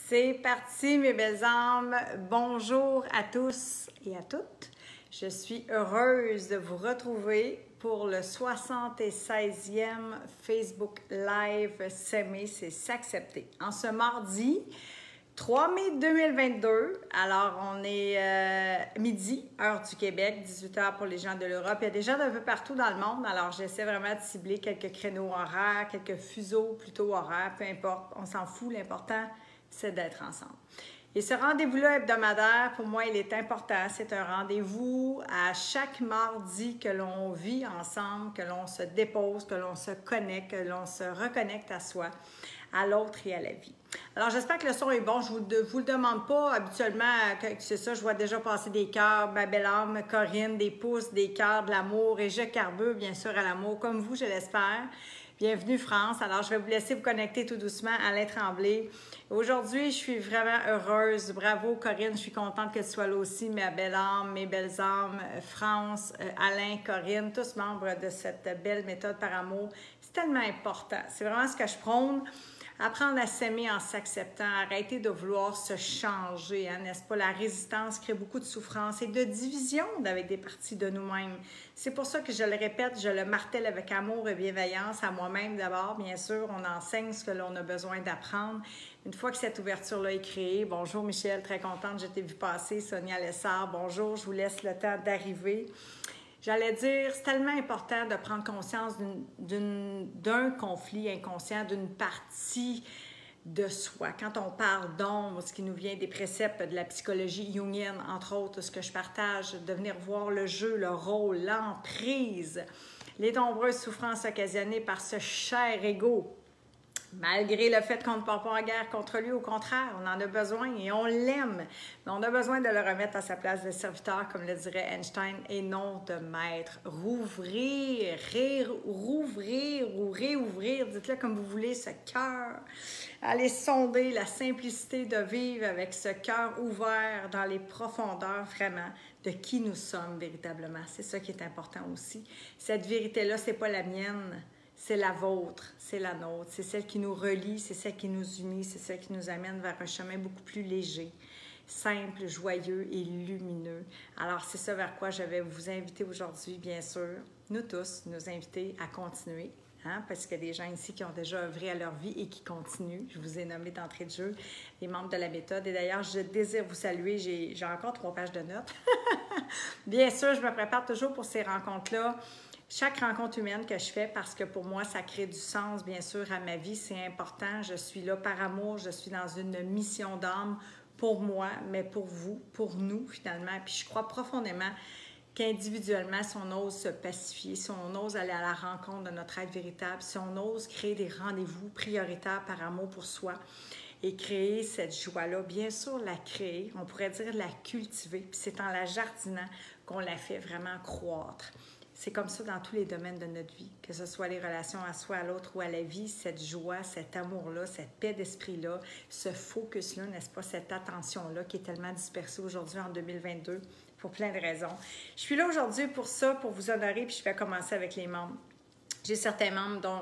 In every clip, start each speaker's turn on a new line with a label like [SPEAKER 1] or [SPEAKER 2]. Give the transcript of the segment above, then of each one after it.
[SPEAKER 1] C'est parti, mes belles âmes. Bonjour à tous et à toutes. Je suis heureuse de vous retrouver pour le 76e Facebook Live S'aimer, c'est s'accepter. En ce mardi 3 mai 2022, alors on est midi, heure du Québec, 18h pour les gens de l'Europe. Il y a des gens d'un peu partout dans le monde, alors j'essaie vraiment de cibler quelques créneaux horaires, quelques fuseaux plutôt horaires, peu importe, on s'en fout, l'important c'est d'être ensemble. Et ce rendez-vous-là hebdomadaire, pour moi, il est important. C'est un rendez-vous à chaque mardi que l'on vit ensemble, que l'on se dépose, que l'on se connecte, que l'on se reconnecte à soi, à l'autre et à la vie. Alors, j'espère que le son est bon. Je ne vous le demande pas habituellement, c'est ça, je vois déjà passer des cœurs, ma belle âme, Corinne, des pouces, des cœurs, de l'amour, et je carbure bien sûr à l'amour, comme vous, je l'espère. Bienvenue France. Alors, je vais vous laisser vous connecter tout doucement à Alain Tremblay. Aujourd'hui, je suis vraiment heureuse. Bravo Corinne, je suis contente que tu sois là aussi, ma belle âme, mes belles âmes, France, Alain, Corinne, tous membres de cette belle méthode par amour. C'est tellement important. C'est vraiment ce que je prône. Apprendre à s'aimer en s'acceptant, arrêter de vouloir se changer, hein, n'est-ce pas? La résistance crée beaucoup de souffrance et de division avec des parties de nous-mêmes. C'est pour ça que je le répète, je le martèle avec amour et bienveillance à moi-même d'abord. Bien sûr, on enseigne ce que l'on a besoin d'apprendre. Une fois que cette ouverture-là est créée, bonjour Michel, très contente, je t'ai vu passer. Sonia Lessard, bonjour, je vous laisse le temps d'arriver. J'allais dire, c'est tellement important de prendre conscience d'un conflit inconscient, d'une partie de soi. Quand on parle d'ombre, ce qui nous vient des préceptes de la psychologie jungienne, entre autres, ce que je partage, de venir voir le jeu, le rôle, l'emprise, les nombreuses souffrances occasionnées par ce cher ego. Malgré le fait qu'on ne part pas en guerre contre lui, au contraire, on en a besoin et on l'aime. Mais on a besoin de le remettre à sa place de serviteur, comme le dirait Einstein, et non de maître. Rouvrir, rouvrir ou réouvrir, dites-le comme vous voulez, ce cœur. Allez sonder la simplicité de vivre avec ce cœur ouvert dans les profondeurs vraiment de qui nous sommes véritablement. C'est ça qui est important aussi. Cette vérité-là, c'est pas la mienne. C'est la vôtre, c'est la nôtre, c'est celle qui nous relie, c'est celle qui nous unit, c'est celle qui nous amène vers un chemin beaucoup plus léger, simple, joyeux et lumineux. Alors, c'est ça vers quoi je vais vous inviter aujourd'hui, bien sûr, nous tous, nous inviter à continuer, hein, parce qu'il y a des gens ici qui ont déjà œuvré à leur vie et qui continuent. Je vous ai nommé d'entrée de jeu les membres de la méthode. Et d'ailleurs, je désire vous saluer. J'ai encore 3 pages de notes. Bien sûr, je me prépare toujours pour ces rencontres-là. Chaque rencontre humaine que je fais, parce que pour moi, ça crée du sens, bien sûr, à ma vie, c'est important. Je suis là par amour, je suis dans une mission d'âme pour moi, mais pour vous, pour nous, finalement. Puis je crois profondément qu'individuellement, si on ose se pacifier, si on ose aller à la rencontre de notre être véritable, si on ose créer des rendez-vous prioritaires par amour pour soi et créer cette joie-là, bien sûr, la créer, on pourrait dire la cultiver, puis c'est en la jardinant qu'on la fait vraiment croître. C'est comme ça dans tous les domaines de notre vie, que ce soit les relations à soi, à l'autre ou à la vie, cette joie, cet amour-là, cette paix d'esprit-là, ce focus-là, n'est-ce pas, cette attention-là qui est tellement dispersée aujourd'hui en 2022 pour plein de raisons. Je suis là aujourd'hui pour ça, pour vous honorer, puis je vais commencer avec les membres. J'ai certains membres dont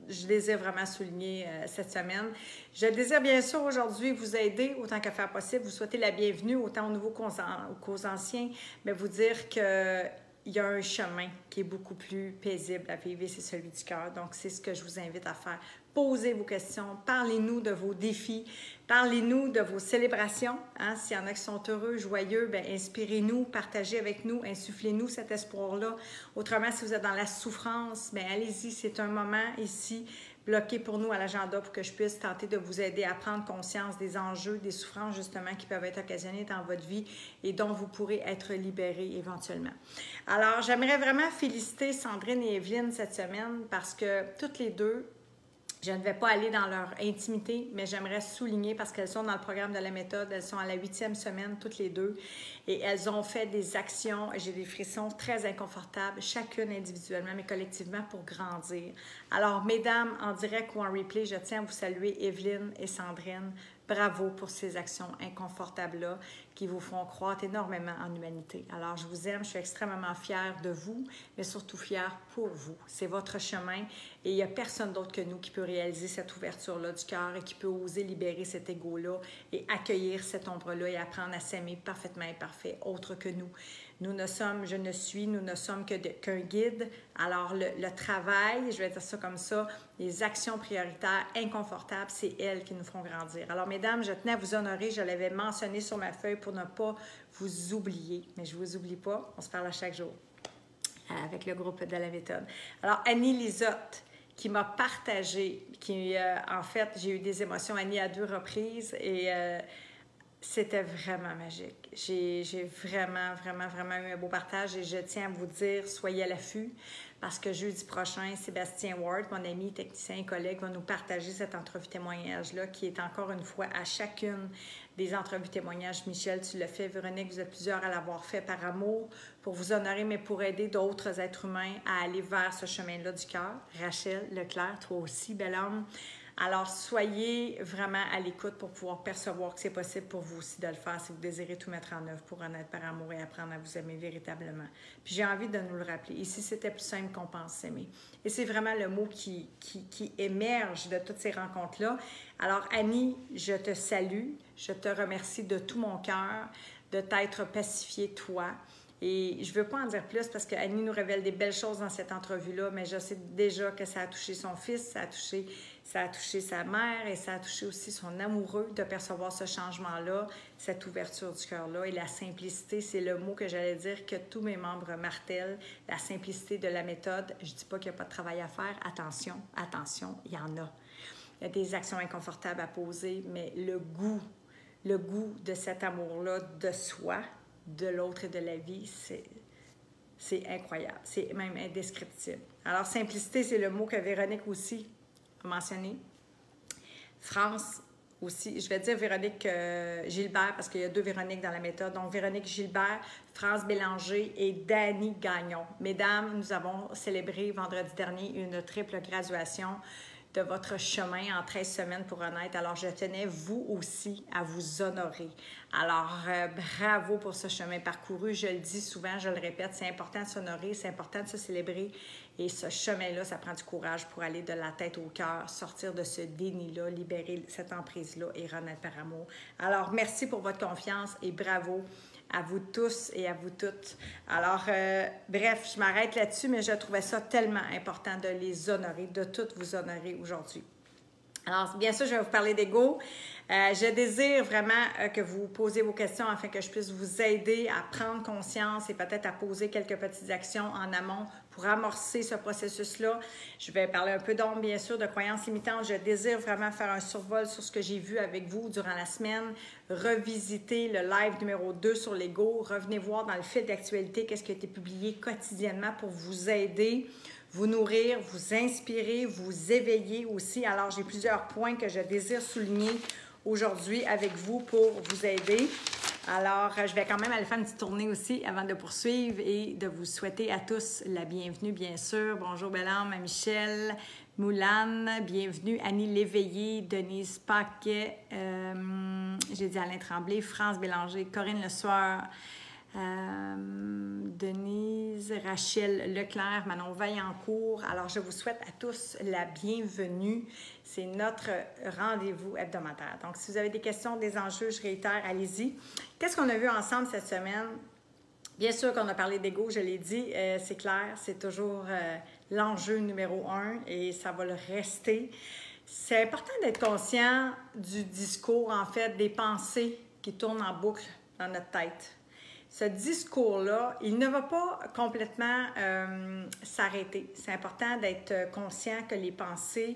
[SPEAKER 1] je désire vraiment souligner cette semaine. Je désire bien sûr aujourd'hui vous aider autant que faire possible, vous souhaiter la bienvenue autant aux nouveaux qu'aux anciens, mais vous dire que il y a un chemin qui est beaucoup plus paisible à vivre et c'est celui du cœur. Donc, c'est ce que je vous invite à faire. Posez vos questions, parlez-nous de vos défis, parlez-nous de vos célébrations. Hein? S'il y en a qui sont heureux, joyeux, bien, inspirez-nous, partagez avec nous, insufflez-nous cet espoir-là. Autrement, si vous êtes dans la souffrance, bien, allez-y, c'est un moment ici bloqué pour nous à l'agenda pour que je puisse tenter de vous aider à prendre conscience des enjeux, des souffrances justement qui peuvent être occasionnées dans votre vie et dont vous pourrez être libérés éventuellement. Alors, j'aimerais vraiment féliciter Sandrine et Evelyne cette semaine parce que toutes les deux, je ne vais pas aller dans leur intimité, mais j'aimerais souligner parce qu'elles sont dans le programme de la méthode, elles sont à la 8e semaine toutes les deux et elles ont fait des actions, j'ai des frissons très inconfortables, chacune individuellement mais collectivement pour grandir. Alors mesdames, en direct ou en replay, je tiens à vous saluer Evelyne et Sandrine. Bravo pour ces actions inconfortables-là qui vous font croître énormément en humanité. Alors, je vous aime, je suis extrêmement fière de vous, mais surtout fière pour vous. C'est votre chemin et il n'y a personne d'autre que nous qui peut réaliser cette ouverture-là du cœur et qui peut oser libérer cet ego-là et accueillir cette ombre-là et apprendre à s'aimer parfaitement imparfait, autre que nous. Nous ne sommes, je ne suis, nous ne sommes qu'un guide. Alors, le travail, je vais dire ça comme ça, les actions prioritaires inconfortables, c'est elles qui nous font grandir. Alors, mesdames, je tenais à vous honorer. Je l'avais mentionné sur ma feuille pour ne pas vous oublier. Mais je ne vous oublie pas. On se parle à chaque jour avec le groupe de la méthode. Alors, Annie Lisotte, qui m'a partagé, en fait, j'ai eu des émotions, Annie, à 2 reprises et c'était vraiment magique. J'ai vraiment eu un beau partage et je tiens à vous dire, soyez à l'affût parce que jeudi prochain, Sébastien Ward, mon ami technicien et collègue, va nous partager cette entrevue témoignage-là qui est encore une fois à chacune des entrevues témoignages. Michel, tu l'as fait. Véronique, vous êtes plusieurs à l'avoir fait par amour pour vous honorer, mais pour aider d'autres êtres humains à aller vers ce chemin-là du cœur. Rachel Leclerc, toi aussi, bel homme. Alors, soyez vraiment à l'écoute pour pouvoir percevoir que c'est possible pour vous aussi de le faire si vous désirez tout mettre en œuvre pour en être par amour et apprendre à vous aimer véritablement. Puis j'ai envie de nous le rappeler. Ici, c'était plus simple qu'on pense s'aimer. Et c'est vraiment le mot qui émerge de toutes ces rencontres-là. Alors, Annie, je te salue. Je te remercie de tout mon cœur de t'être pacifié, toi. Et je ne veux pas en dire plus parce qu'Annie nous révèle des belles choses dans cette entrevue-là, mais je sais déjà que ça a touché son fils, ça a touché sa mère et ça a touché aussi son amoureux de percevoir ce changement-là, cette ouverture du cœur-là. Et la simplicité, c'est le mot que j'allais dire que tous mes membres martèlent, la simplicité de la méthode. Je ne dis pas qu'il n'y a pas de travail à faire. Attention, attention, il y en a. Il y a des actions inconfortables à poser, mais le goût de cet amour-là de soi, de l'autre et de la vie, c'est incroyable. C'est même indescriptible. Alors, simplicité, c'est le mot que Véronique aussi a mentionné. France aussi, je vais dire Véronique Gilbert parce qu'il y a 2 Véroniques dans la méthode. Donc, Véronique Gilbert, France Bélanger et Dany Gagnon. Mesdames, nous avons célébré vendredi dernier une triple graduation de votre chemin en 13 semaines pour honnête. Alors, je tenais, vous aussi, à vous honorer. Alors, bravo pour ce chemin parcouru. Je le dis souvent, je le répète, c'est important de s'honorer, c'est important de se célébrer. Et ce chemin-là, ça prend du courage pour aller de la tête au cœur, sortir de ce déni-là, libérer cette emprise-là et renaître par amour. Alors, merci pour votre confiance et bravo à vous tous et à vous toutes. Alors, bref, je m'arrête là-dessus, mais je trouvais ça tellement important de les honorer, de toutes vous honorer aujourd'hui. Alors, bien sûr, je vais vous parler d'ego. Je désire vraiment que vous posiez vos questions afin que je puisse vous aider à prendre conscience et peut-être à poser quelques petites actions en amont pour amorcer ce processus-là. Je vais parler un peu d'ombre, bien sûr, de croyances limitantes. Je désire vraiment faire un survol sur ce que j'ai vu avec vous durant la semaine, revisiter le live numéro 2 sur l'ego, revenez voir dans le fil d'actualité qu'est-ce qui a été publié quotidiennement pour vous aider, vous nourrir, vous inspirer, vous éveiller aussi. Alors, j'ai plusieurs points que je désire souligner aujourd'hui avec vous pour vous aider. Alors, je vais quand même aller faire une petite tournée aussi avant de poursuivre et de vous souhaiter à tous la bienvenue, bien sûr. Bonjour, belle âme, à Michel, Moulane, bienvenue, Annie Léveillé, Denise Paquet, j'ai dit Alain Tremblay, France Bélanger, Corinne Le Soir, Denise, Rachel Leclerc, Manon Vaillancourt. Alors, je vous souhaite à tous la bienvenue. C'est notre rendez-vous hebdomadaire. Donc, si vous avez des questions, des enjeux, je réitère, allez-y. Qu'est-ce qu'on a vu ensemble cette semaine? Bien sûr qu'on a parlé d'ego, je l'ai dit, c'est clair, c'est toujours l'enjeu numéro 1 et ça va le rester. C'est important d'être conscient du discours, en fait, des pensées qui tournent en boucle dans notre tête. Ce discours-là, il ne va pas complètement s'arrêter. C'est important d'être conscient que les pensées,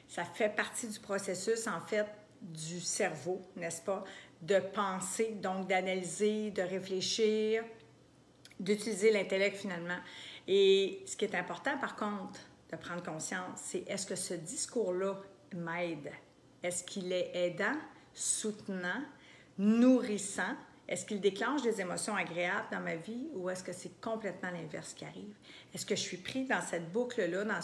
[SPEAKER 1] ça fait partie du processus, en fait, du cerveau, n'est-ce pas? De penser, donc d'analyser, de réfléchir, d'utiliser l'intellect finalement. Et ce qui est important, par contre, de prendre conscience, c'est est-ce que ce discours-là m'aide? Est-ce qu'il est aidant, soutenant, nourrissant? Est-ce qu'il déclenche des émotions agréables dans ma vie ou est-ce que c'est complètement l'inverse qui arrive? Est-ce que je suis pris dans cette boucle-là, dans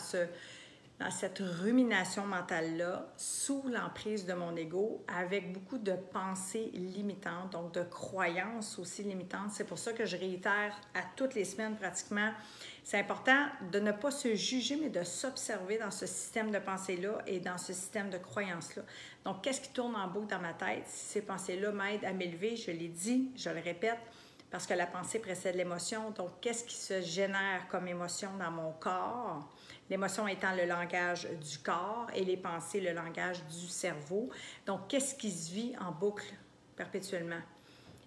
[SPEAKER 1] dans cette rumination mentale-là, sous l'emprise de mon ego, avec beaucoup de pensées limitantes, donc de croyances aussi limitantes. C'est pour ça que je réitère à toutes les semaines pratiquement, c'est important de ne pas se juger, mais de s'observer dans ce système de pensée-là et dans ce système de croyances-là. Donc, qu'est-ce qui tourne en boucle dans ma tête? Si ces pensées-là m'aident à m'élever, je l'ai dit, je le répète, parce que la pensée précède l'émotion. Donc, qu'est-ce qui se génère comme émotion dans mon corps? L'émotion étant le langage du corps et les pensées, le langage du cerveau. Donc, qu'est-ce qui se vit en boucle perpétuellement?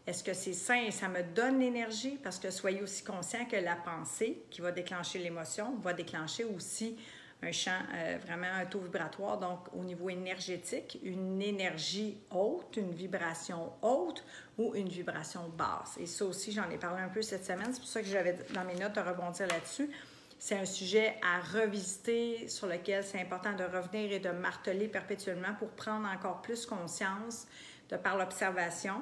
[SPEAKER 1] Est-ce que c'est sain et ça me donne l'énergie? Parce que soyez aussi conscient que la pensée qui va déclencher l'émotion va déclencher aussi un champ, vraiment un taux vibratoire, donc au niveau énergétique, une énergie haute, une vibration haute ou une vibration basse. Et ça aussi, j'en ai parlé un peu cette semaine, c'est pour ça que j'avais dans mes notes de rebondir là-dessus. C'est un sujet à revisiter, sur lequel c'est important de revenir et de marteler perpétuellement pour prendre encore plus conscience de par l'observation,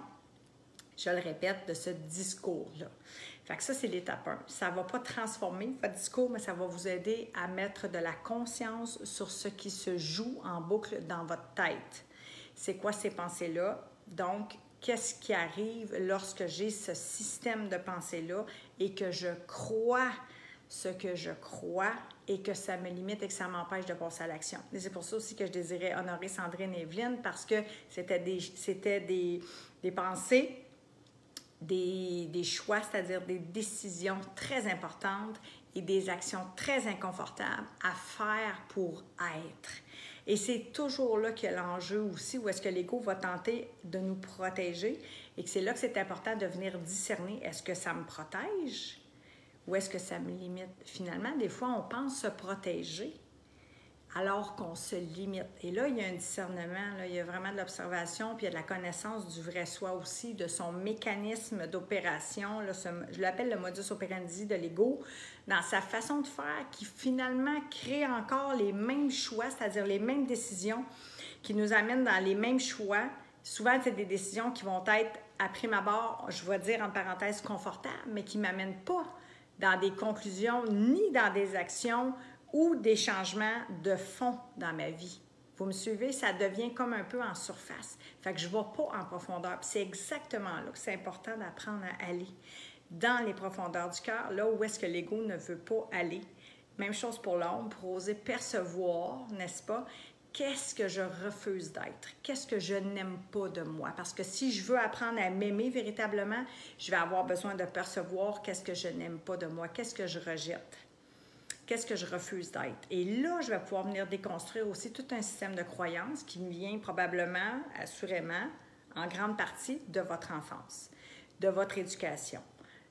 [SPEAKER 1] je le répète, de ce discours-là. Fait que ça, c'est l'étape 1. Ça ne va pas transformer votre discours, mais ça va vous aider à mettre de la conscience sur ce qui se joue en boucle dans votre tête. C'est quoi ces pensées-là? Donc, qu'est-ce qui arrive lorsque j'ai ce système de pensées-là et que je crois ce que je crois et que ça me limite et que ça m'empêche de passer à l'action. Et c'est pour ça aussi que je désirais honorer Sandrine et Evelyne parce que c'était des pensées, des choix, c'est-à-dire des décisions très importantes et des actions très inconfortables à faire pour être. Et c'est toujours là qu'il y a l'enjeu aussi, où est-ce que l'ego va tenter de nous protéger et que c'est là que c'est important de venir discerner, est-ce que ça me protège? Ou est-ce que ça me limite? Finalement, des fois, on pense se protéger alors qu'on se limite. Et là, il y a un discernement, là, il y a vraiment de l'observation, puis il y a de la connaissance du vrai soi aussi, de son mécanisme d'opération. Là, je l'appelle le modus operandi de l'ego, dans sa façon de faire qui finalement crée encore les mêmes choix, c'est-à-dire les mêmes décisions qui nous amènent dans les mêmes choix. Souvent, c'est des décisions qui vont être, à prime abord, je vais dire en parenthèse, confortables, mais qui ne m'amènent pas dans des conclusions ni dans des actions ou des changements de fond dans ma vie. Vous me suivez? Ça devient comme un peu en surface. Fait que je ne vais pas en profondeur. Puis c'est exactement là que c'est important d'apprendre à aller. Dans les profondeurs du cœur, là où est-ce que l'ego ne veut pas aller. Même chose pour l'homme, pour oser percevoir, n'est-ce pas? Qu'est-ce que je refuse d'être? Qu'est-ce que je n'aime pas de moi? Parce que si je veux apprendre à m'aimer véritablement, je vais avoir besoin de percevoir qu'est-ce que je n'aime pas de moi, qu'est-ce que je rejette, qu'est-ce que je refuse d'être. Et là, je vais pouvoir venir déconstruire aussi tout un système de croyances qui me vient probablement, assurément, en grande partie de votre enfance, de votre éducation,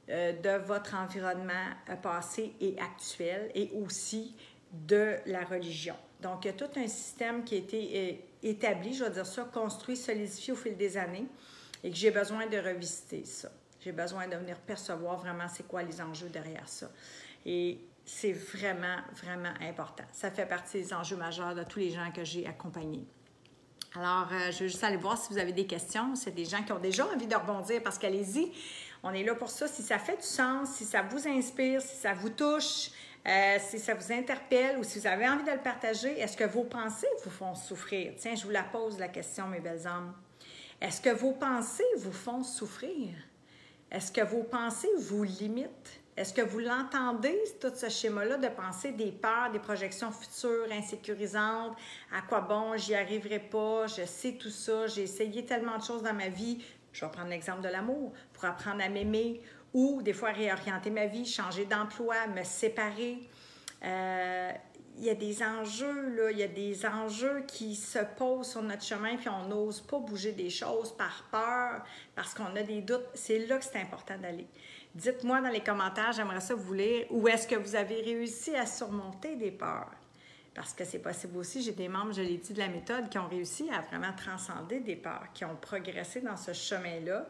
[SPEAKER 1] de votre environnement passé et actuel et aussi de la religion. Donc, il y a tout un système qui a été établi, je vais dire ça, construit, solidifié au fil des années et que j'ai besoin de revisiter ça. J'ai besoin de venir percevoir vraiment c'est quoi les enjeux derrière ça. Et c'est vraiment, vraiment important. Ça fait partie des enjeux majeurs de tous les gens que j'ai accompagnés. Alors, je vais juste aller voir si vous avez des questions. C'est des gens qui ont déjà envie de rebondir parce qu'allez-y, on est là pour ça. Si ça fait du sens, si ça vous inspire, si ça vous touche, si ça vous interpelle ou si vous avez envie de le partager, est-ce que vos pensées vous font souffrir? Tiens, je vous la pose la question, mes belles âmes. Est-ce que vos pensées vous font souffrir? Est-ce que vos pensées vous limitent? Est-ce que vous l'entendez, tout ce schéma-là de penser des peurs, des projections futures insécurisantes? À quoi bon, j'y arriverai pas, je sais tout ça, j'ai essayé tellement de choses dans ma vie. Je vais prendre l'exemple de l'amour, pour apprendre à m'aimer ou des fois réorienter ma vie, changer d'emploi, me séparer. Il y a des enjeux, là, il y a des enjeux qui se posent sur notre chemin puis on n'ose pas bouger des choses par peur, parce qu'on a des doutes. C'est là que c'est important d'aller. Dites-moi dans les commentaires, j'aimerais ça vous lire, où est-ce que vous avez réussi à surmonter des peurs? Parce que c'est possible aussi, j'ai des membres, je l'ai dit, de la méthode qui ont réussi à vraiment transcender des peurs, qui ont progressé dans ce chemin-là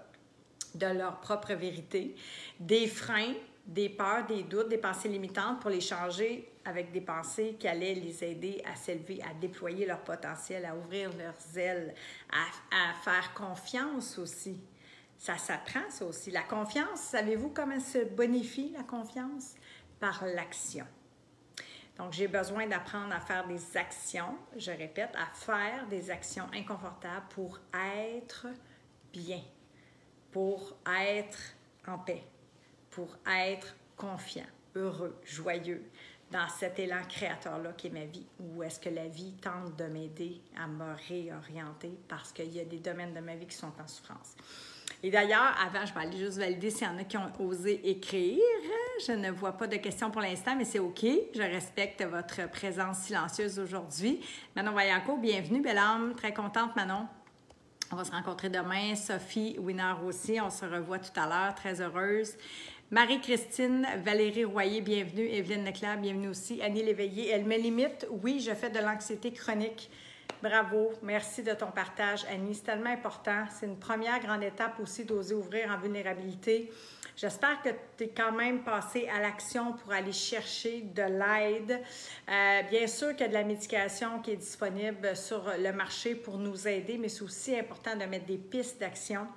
[SPEAKER 1] de leur propre vérité, des freins, des peurs, des doutes, des pensées limitantes pour les changer avec des pensées qui allaient les aider à s'élever, à déployer leur potentiel, à ouvrir leurs ailes, à faire confiance aussi. Ça s'apprend, ça aussi. La confiance, savez-vous comment se bonifie la confiance? Par l'action. Donc, j'ai besoin d'apprendre à faire des actions, je répète, à faire des actions inconfortables pour être bien, pour être en paix, pour être confiant, heureux, joyeux dans cet élan créateur-là qui est ma vie, où est-ce que la vie tente de m'aider à me réorienter parce qu'il y a des domaines de ma vie qui sont en souffrance. Et d'ailleurs, avant, je vais aller juste valider s'il y en a qui ont osé écrire. Je ne vois pas de questions pour l'instant, mais c'est OK. Je respecte votre présence silencieuse aujourd'hui. Manon Vaillancourt, bienvenue, belle âme. Très contente, Manon. On va se rencontrer demain. Sophie Winard aussi. On se revoit tout à l'heure. Très heureuse. Marie-Christine, Valérie Royer, bienvenue. Evelyne Leclerc, bienvenue aussi. Annie Léveillé, elle me limite. Oui, je fais de l'anxiété chronique. Bravo, merci de ton partage, Annie. C'est tellement important. C'est une première grande étape aussi d'oser ouvrir en vulnérabilité. J'espère que tu es quand même passé à l'action pour aller chercher de l'aide. Bien sûr qu'il y a de la médication qui est disponible sur le marché pour nous aider, mais c'est aussi important de mettre des pistes d'action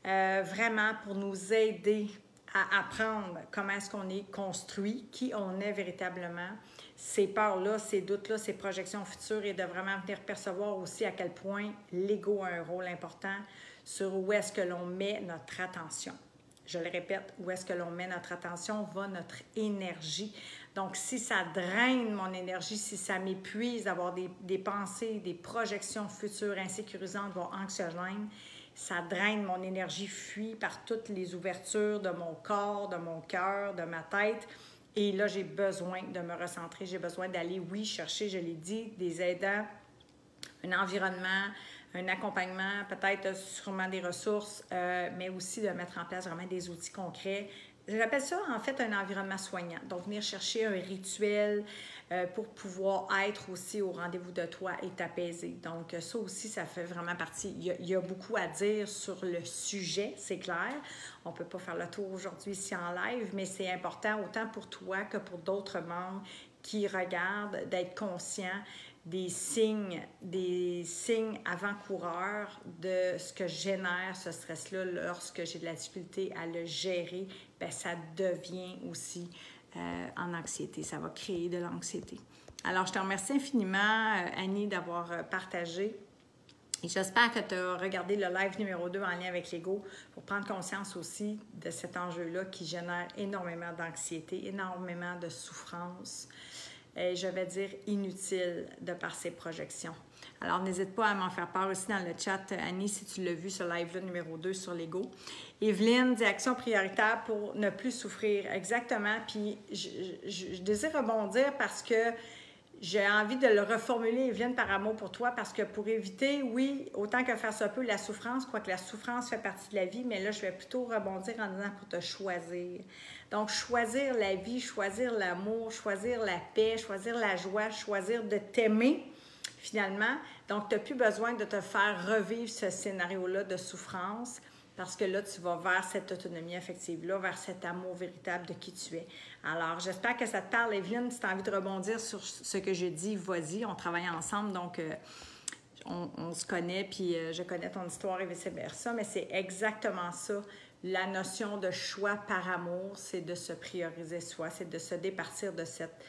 [SPEAKER 1] vraiment pour nous aider à apprendre comment est-ce qu'on est construit, qui on est véritablement, ces peurs-là, ces doutes-là, ces projections futures et de vraiment venir percevoir aussi à quel point l'ego a un rôle important sur où est-ce que l'on met notre attention. Je le répète, où est-ce que l'on met notre attention va notre énergie. Donc, si ça draine mon énergie, si ça m'épuise d'avoir des pensées, des projections futures insécurisantes, voire anxiogènes, ça draine mon énergie, fuit par toutes les ouvertures de mon corps, de mon cœur, de ma tête. Et là, j'ai besoin de me recentrer, j'ai besoin d'aller, oui, chercher, je l'ai dit, des aidants, un environnement, un accompagnement, peut-être sûrement des ressources, mais aussi de mettre en place vraiment des outils concrets. J'appelle ça, en fait, un environnement soignant. Donc, venir chercher un rituel pour pouvoir être aussi au rendez-vous de toi et t'apaiser. Donc, ça aussi, ça fait vraiment partie. Il y a beaucoup à dire sur le sujet, c'est clair. On ne peut pas faire le tour aujourd'hui ici en live, mais c'est important autant pour toi que pour d'autres membres qui regardent d'être conscients des signes avant-coureurs de ce que génère ce stress-là lorsque j'ai de la difficulté à le gérer, bien, ça devient aussi en anxiété. Ça va créer de l'anxiété. Alors, je te remercie infiniment, Annie, d'avoir partagé. Et j'espère que tu as regardé le live numéro 2 en lien avec l'ego pour prendre conscience aussi de cet enjeu-là qui génère énormément d'anxiété, énormément de souffrance. Et je vais dire inutile de par ses projections. Alors, n'hésite pas à m'en faire part aussi dans le chat, Annie, si tu l'as vu, ce live-là numéro 2 sur l'ego. Evelyne dit « Action prioritaire pour ne plus souffrir ». Exactement. Puis, je désire rebondir parce que j'ai envie de le reformuler, Evelyne, par amour pour toi, parce que pour éviter, oui, autant que faire ça peut, la souffrance, quoique la souffrance fait partie de la vie, mais là, je vais plutôt rebondir en disant pour te choisir. Donc, choisir la vie, choisir l'amour, choisir la paix, choisir la joie, choisir de t'aimer, finalement. Donc, tu n'as plus besoin de te faire revivre ce scénario-là de souffrance, parce que là, tu vas vers cette autonomie affective-là, vers cet amour véritable de qui tu es. Alors, j'espère que ça te parle, Evelyne. Si tu as envie de rebondir sur ce que je dis, vas-y, on travaille ensemble, donc on se connaît, puis je connais ton histoire et vice-versa, mais c'est exactement ça. La notion de choix par amour, c'est de se prioriser soi, c'est de se départir de cette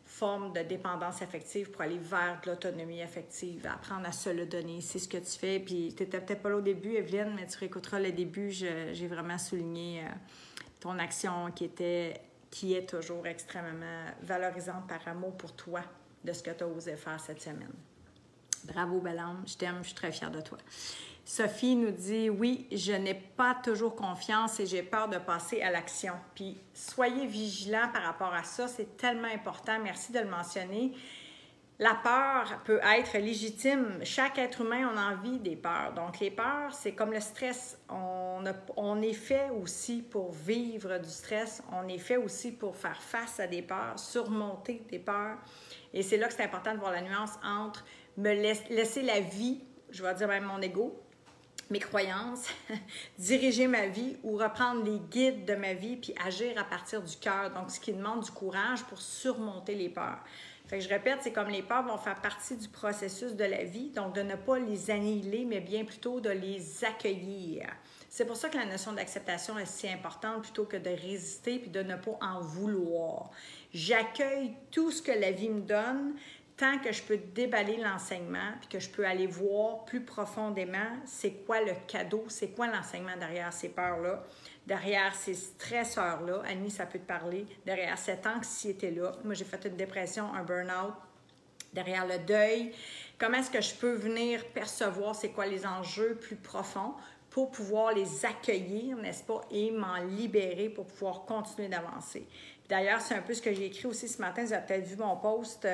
[SPEAKER 1] forme de dépendance affective pour aller vers de l'autonomie affective, apprendre à se le donner. C'est ce que tu fais. Puis, tu n'étais peut-être pas là au début, Evelyne, mais tu réécouteras le début. J'ai vraiment souligné ton action qui est toujours extrêmement valorisante par amour pour toi de ce que tu as osé faire cette semaine. Bravo, belle âme. Je t'aime, je suis très fière de toi. Sophie nous dit « Oui, je n'ai pas toujours confiance et j'ai peur de passer à l'action. » Puis, soyez vigilants par rapport à ça. C'est tellement important. Merci de le mentionner. La peur peut être légitime. Chaque être humain, on a envie des peurs. Donc, les peurs, c'est comme le stress. On est fait aussi pour vivre du stress. On est fait aussi pour faire face à des peurs, surmonter des peurs. Et c'est là que c'est important de voir la nuance entre me laisser la vie, je vais dire même mon ego, mes croyances, diriger ma vie ou reprendre les guides de ma vie puis agir à partir du cœur. Donc, ce qui demande du courage pour surmonter les peurs. Fait que je répète, c'est comme les peurs vont faire partie du processus de la vie, donc de ne pas les annihiler, mais bien plutôt de les accueillir. C'est pour ça que la notion d'acceptation est si importante plutôt que de résister puis de ne pas en vouloir. J'accueille tout ce que la vie me donne tant que je peux déballer l'enseignement puis que je peux aller voir plus profondément c'est quoi le cadeau, c'est quoi l'enseignement derrière ces peurs-là, derrière ces stresseurs-là. Annie, ça peut te parler, derrière cette anxiété-là. Moi, j'ai fait une dépression, un burn-out, derrière le deuil. Comment est-ce que je peux venir percevoir c'est quoi les enjeux plus profonds pour pouvoir les accueillir, n'est-ce pas, et m'en libérer pour pouvoir continuer d'avancer. D'ailleurs, c'est un peu ce que j'ai écrit aussi ce matin. Vous avez peut-être vu mon post.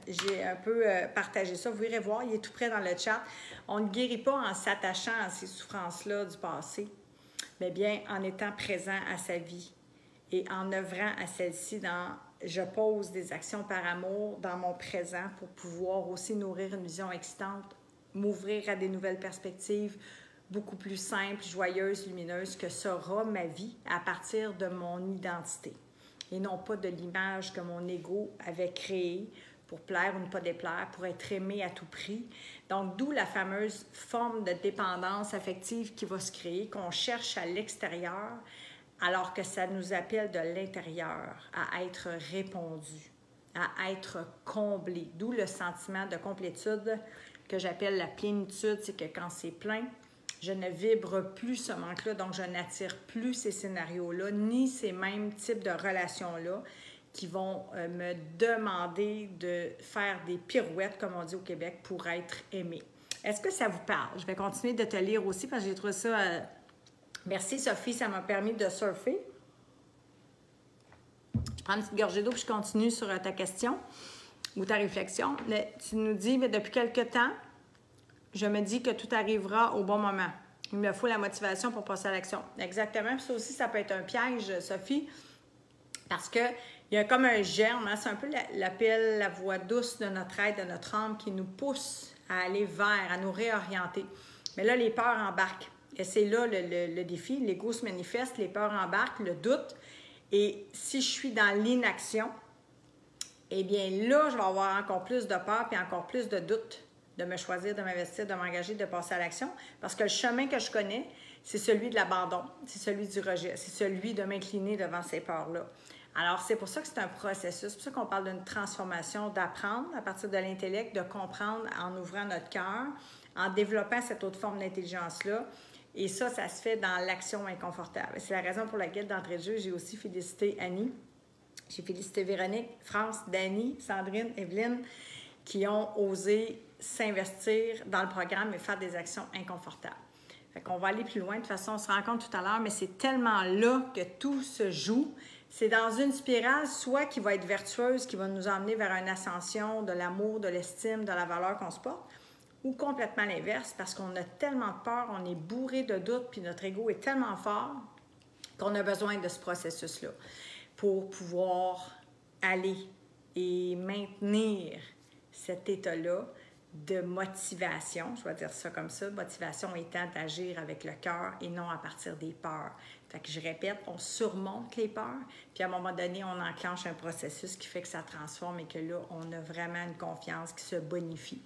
[SPEAKER 1] J'ai un peu partagé ça. Vous irez voir, il est tout près dans le chat. On ne guérit pas en s'attachant à ces souffrances-là du passé, mais bien en étant présent à sa vie et en œuvrant à celle-ci dans « je pose des actions par amour dans mon présent pour pouvoir aussi nourrir une vision excitante, m'ouvrir à des nouvelles perspectives, beaucoup plus simple, joyeuse, lumineuse que sera ma vie à partir de mon identité et non pas de l'image que mon ego avait créée pour plaire ou ne pas déplaire, pour être aimé à tout prix. Donc, d'où la fameuse forme de dépendance affective qui va se créer, qu'on cherche à l'extérieur, alors que ça nous appelle de l'intérieur à être répondu, à être comblé. D'où le sentiment de complétude que j'appelle la plénitude, c'est que quand c'est plein, je ne vibre plus ce manque-là, donc je n'attire plus ces scénarios-là, ni ces mêmes types de relations-là qui vont me demander de faire des pirouettes, comme on dit au Québec, pour être aimé. Est-ce que ça vous parle? Je vais continuer de te lire aussi parce que j'ai trouvé ça... Merci Sophie, ça m'a permis de surfer. Je prends une petite gorgée d'eau puis je continue sur ta question ou ta réflexion. Tu nous dis, mais depuis quelque temps, je me dis que tout arrivera au bon moment. Il me faut la motivation pour passer à l'action. Exactement. Puis ça aussi, ça peut être un piège, Sophie, parce qu'il y a comme un germe. Hein? C'est un peu l'appel, la voix douce de notre être, de notre âme qui nous pousse à aller vers, à nous réorienter. Mais là, les peurs embarquent. Et c'est là le défi. L'ego se manifeste, les peurs embarquent, le doute. Et si je suis dans l'inaction, eh bien là, je vais avoir encore plus de peur et encore plus de doute de me choisir, de m'investir, de m'engager, de passer à l'action. Parce que le chemin que je connais, c'est celui de l'abandon, c'est celui du rejet, c'est celui de m'incliner devant ces peurs-là. Alors, c'est pour ça que c'est un processus, c'est pour ça qu'on parle d'une transformation, d'apprendre à partir de l'intellect, de comprendre en ouvrant notre cœur, en développant cette autre forme d'intelligence-là. Et ça se fait dans l'action inconfortable. C'est la raison pour laquelle, d'entrée de jeu, j'ai aussi félicité Annie, j'ai félicité Véronique, France, Dani, Sandrine, Evelyne, qui ont osé s'investir dans le programme et faire des actions inconfortables. Fait qu'on va aller plus loin. De toute façon, on se rend compte tout à l'heure, mais c'est tellement là que tout se joue. C'est dans une spirale, soit qui va être vertueuse, qui va nous emmener vers une ascension de l'amour, de l'estime, de la valeur qu'on se porte, ou complètement l'inverse, parce qu'on a tellement de peur, on est bourré de doutes, puis notre ego est tellement fort qu'on a besoin de ce processus-là pour pouvoir aller et maintenir cet état-là de motivation, je vais dire ça comme ça, motivation étant d'agir avec le cœur et non à partir des peurs. Fait que je répète, on surmonte les peurs, puis à un moment donné, on enclenche un processus qui fait que ça transforme et que là, on a vraiment une confiance qui se bonifie.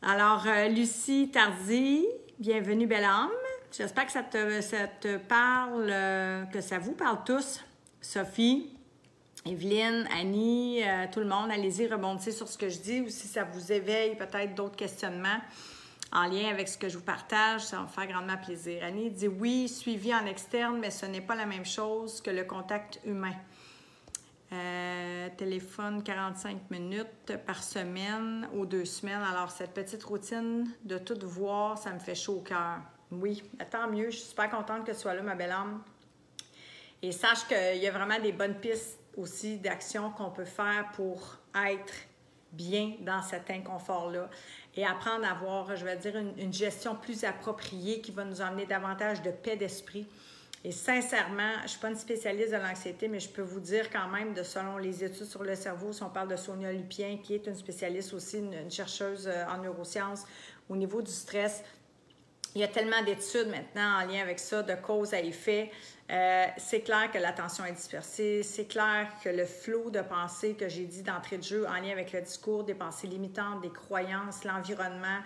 [SPEAKER 1] Alors, Lucie Tardy, bienvenue, belle âme. J'espère que ça te parle, que ça vous parle tous. Sophie, Evelyne, Annie, tout le monde, allez-y, rebondissez sur ce que je dis ou si ça vous éveille peut-être d'autres questionnements en lien avec ce que je vous partage, ça va me faire grandement plaisir. Annie dit oui, suivi en externe, mais ce n'est pas la même chose que le contact humain. Téléphone 45 minutes par semaine ou 2 semaines. Alors, cette petite routine de tout voir, ça me fait chaud au cœur. Oui, tant mieux. Je suis super contente que tu sois là, ma belle âme. Et sache qu'il y a vraiment des bonnes pistes aussi d'action qu'on peut faire pour être bien dans cet inconfort-là et apprendre à avoir, je vais dire, une gestion plus appropriée qui va nous emmener davantage de paix d'esprit. Et sincèrement, je ne suis pas une spécialiste de l'anxiété, mais je peux vous dire quand même, selon les études sur le cerveau, si on parle de Sonia Lupien, qui est une spécialiste aussi, une chercheuse en neurosciences, au niveau du stress, Il y a tellement d'études maintenant en lien avec ça, de cause à effet. C'est clair que l'attention est dispersée. C'est clair que le flot de pensée que j'ai dit d'entrée de jeu en lien avec le discours, des pensées limitantes, des croyances, l'environnement,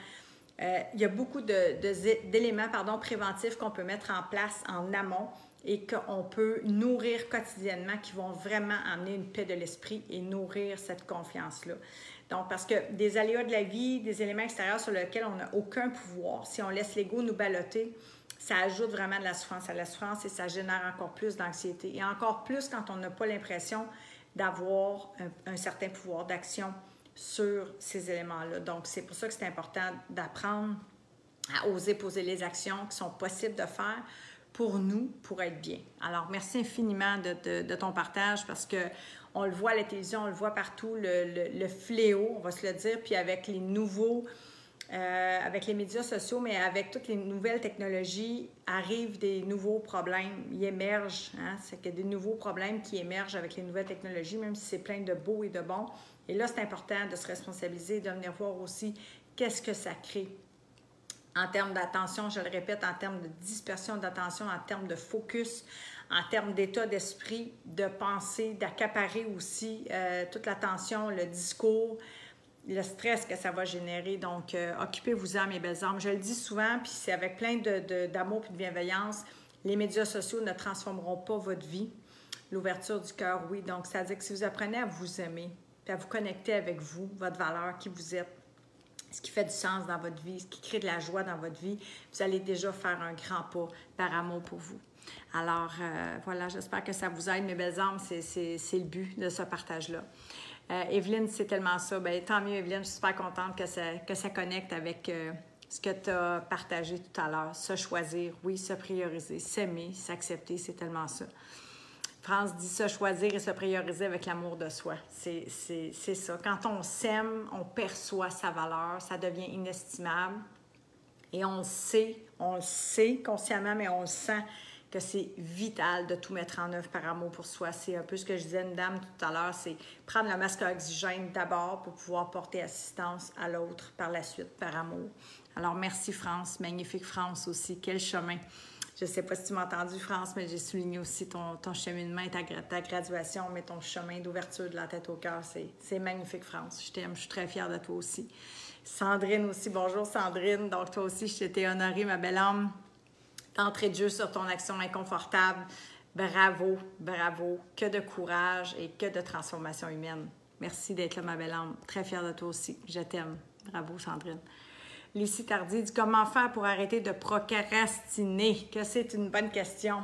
[SPEAKER 1] il y a beaucoup d'éléments préventifs qu'on peut mettre en place en amont et qu'on peut nourrir quotidiennement qui vont vraiment amener une paix de l'esprit et nourrir cette confiance-là. Donc, parce que des aléas de la vie, des éléments extérieurs sur lesquels on n'a aucun pouvoir, si on laisse l'ego nous ballotter, ça ajoute vraiment de la souffrance à la souffrance et ça génère encore plus d'anxiété. Et encore plus quand on n'a pas l'impression d'avoir un certain pouvoir d'action sur ces éléments-là. Donc, c'est pour ça que c'est important d'apprendre à oser poser les actions qui sont possibles de faire pour nous, pour être bien. Alors, merci infiniment de ton partage parce que on le voit à la télévision, on le voit partout, le fléau, on va se le dire, puis avec les nouveaux, avec les médias sociaux, mais avec toutes les nouvelles technologies, arrivent des nouveaux problèmes, ils émergent, hein? C'est qu'il y a des nouveaux problèmes qui émergent avec les nouvelles technologies, même si c'est plein de beau et de bon. Et là, c'est important de se responsabiliser, de venir voir aussi qu'est-ce que ça crée en termes d'attention, je le répète, en termes de dispersion d'attention, en termes de focus, en termes d'état d'esprit, de pensée, d'accaparer aussi toute l'attention, le discours, le stress que ça va générer. Donc, occupez-vous-en, mes belles âmes. Je le dis souvent, puis c'est avec plein d'amour et de bienveillance, les médias sociaux ne transformeront pas votre vie. L'ouverture du cœur, oui. Donc, ça veut dire que si vous apprenez à vous aimer, puis à vous connecter avec vous, votre valeur, qui vous êtes, ce qui fait du sens dans votre vie, ce qui crée de la joie dans votre vie, vous allez déjà faire un grand pas par amour pour vous. Alors, voilà, j'espère que ça vous aide, mes belles âmes. C'est le but de ce partage-là. Evelyne, c'est tellement ça. Bien, tant mieux, Evelyne, je suis super contente que ça connecte avec ce que tu as partagé tout à l'heure. Se choisir, oui, se prioriser, s'aimer, s'accepter, c'est tellement ça. France dit se choisir et se prioriser avec l'amour de soi. C'est ça. Quand on s'aime, on perçoit sa valeur, ça devient inestimable. Et on le sait consciemment, mais on le sent que c'est vital de tout mettre en œuvre par amour pour soi. C'est un peu ce que je disais à une dame tout à l'heure, c'est prendre le masque à oxygène d'abord pour pouvoir porter assistance à l'autre par la suite, par amour. Alors, merci France, magnifique France aussi. Quel chemin! Je ne sais pas si tu m'as entendu, France, mais j'ai souligné aussi ton cheminement et ta graduation, mais ton chemin d'ouverture de la tête au cœur. C'est magnifique, France. Je t'aime, je suis très fière de toi aussi. Sandrine aussi, bonjour Sandrine. Donc, toi aussi, je t'ai honorée, ma belle âme. D'entrée de jeu sur ton action inconfortable. Bravo, bravo. Que de courage et que de transformation humaine. Merci d'être là, ma belle âme. Très fière de toi aussi. Je t'aime. Bravo, Sandrine. Lucie Tardy dit « Comment faire pour arrêter de procrastiner? » Que c'est une bonne question.